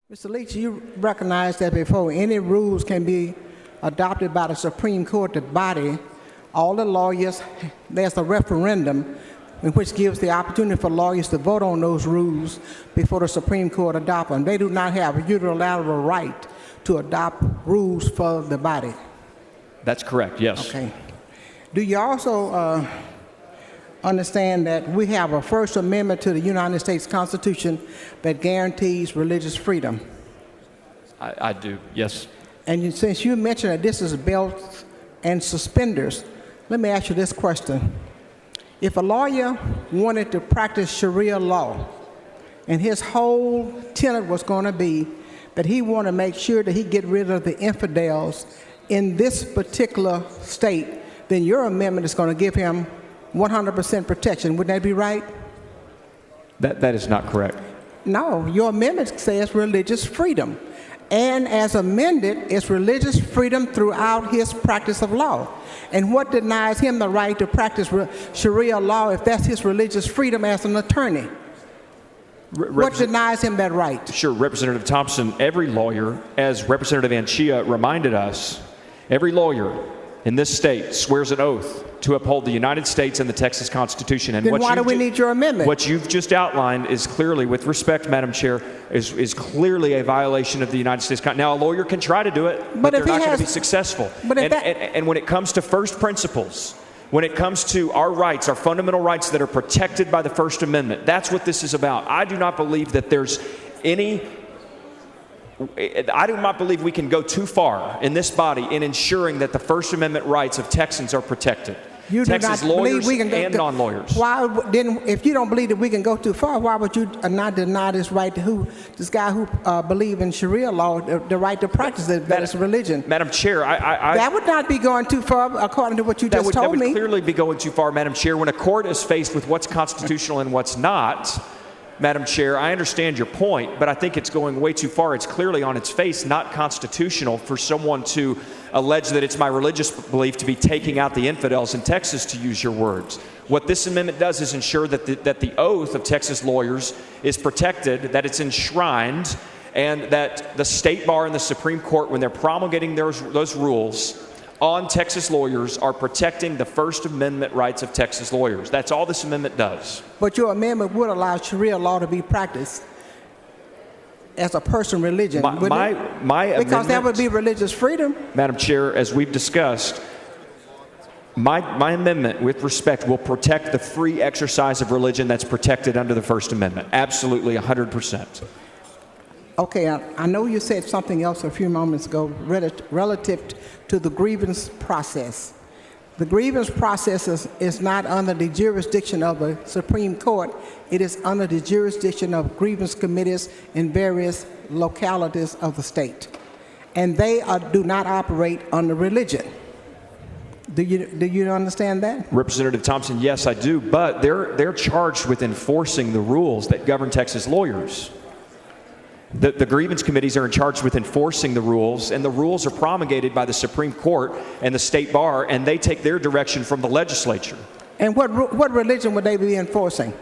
Mr. Leach, you recognize that before any rules can be adopted by the Supreme Court, the body, all the lawyers, there's a referendum in which gives the opportunity for lawyers to vote on those rules before the Supreme Court adopt them. They do not have a unilateral right to adopt rules for the body. That's correct, yes. Okay. Do you also understand that we have a First Amendment to the United States Constitution that guarantees religious freedom? I do, yes. And since you mentioned that this is belts and suspenders, let me ask you this question. If a lawyer wanted to practice Sharia law, and his whole tenet was going to be that he wanted to make sure that he get rid of the infidels in this particular state, then your amendment is going to give him 100% protection. Would that be right? That is not correct. No, your amendment says religious freedom. And as amended, it's religious freedom throughout his practice of law. And what denies him the right to practice Sharia law if that's his religious freedom as an attorney? What denies him that right? Sure, Representative Thompson, every lawyer, as Representative Anchia reminded us, every lawyer in this state swears an oath to uphold the United States and the Texas Constitution. And then why do we need your amendment? What you've just outlined is clearly, with respect, Madam Chair, is clearly a violation of the United States Constitution. Now, a lawyer can try to do it, but they're not going to be successful. And when it comes to first principles, when it comes to our rights, our fundamental rights that are protected by the First Amendment, that's what this is about. I do not believe that there's any... I do not believe we can go too far in this body in ensuring that the First Amendment rights of Texans are protected. You Texas do not lawyers believe we can and non-lawyers. Why then, if you don't believe that we can go too far, why would you not deny this right to this guy who believes in Sharia law, the right to practice that is religion? Madam Chair, that would not be going too far, according to what you just told me. That would clearly be going too far, Madam Chair. When a court is faced with what's constitutional and what's not, Madam Chair, I understand your point, but I think it's going way too far. It's clearly on its face not constitutional for someone to allege that it's my religious belief to be taking out the infidels in Texas, to use your words. What this amendment does is ensure that the oath of Texas lawyers is protected, that it's enshrined, and that the State Bar and the Supreme Court, when they're promulgating those rules on Texas lawyers, are protecting the First Amendment rights of Texas lawyers. That's all this amendment does. But your amendment would allow Sharia law to be practiced as a personal religion, because that would be religious freedom. Madam Chair, as we've discussed, my amendment, with respect, will protect the free exercise of religion that's protected under the First Amendment. Absolutely, 100%. Okay, I know you said something else a few moments ago relative to the grievance process. The grievance process is not under the jurisdiction of the Supreme Court. It is under the jurisdiction of grievance committees in various localities of the state. And they do not operate under religion. Do you understand that? Representative Thompson, yes, I do. But they're charged with enforcing the rules that govern Texas lawyers. The grievance committees are in charge with enforcing the rules, and the rules are promulgated by the Supreme Court and the State Bar, and they take their direction from the legislature. And what religion would they be enforcing?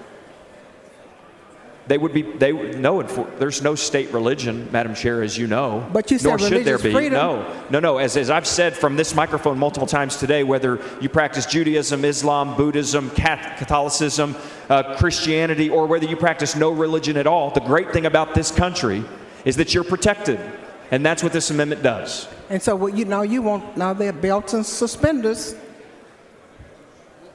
There's no state religion, Madam Chair, as you know. But you said nor should there be. Freedom. No. As I've said from this microphone multiple times today, whether you practice Judaism, Islam, Buddhism, Catholicism, Christianity, or whether you practice no religion at all, the great thing about this country is that you're protected. And that's what this amendment does. And so you want now they're belts and suspenders.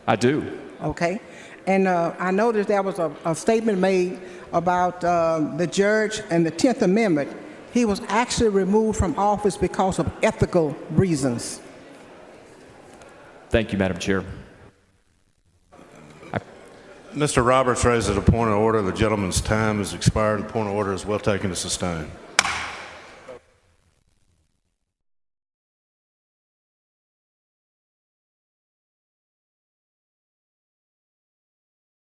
I do. Okay. And I noticed there was a statement made about the judge and the 10th Amendment. He was actually removed from office because of ethical reasons. Thank you, Madam Chair. Mr. Roberts raises a point of order. The gentleman's time has expired. The point of order is well taken to sustain.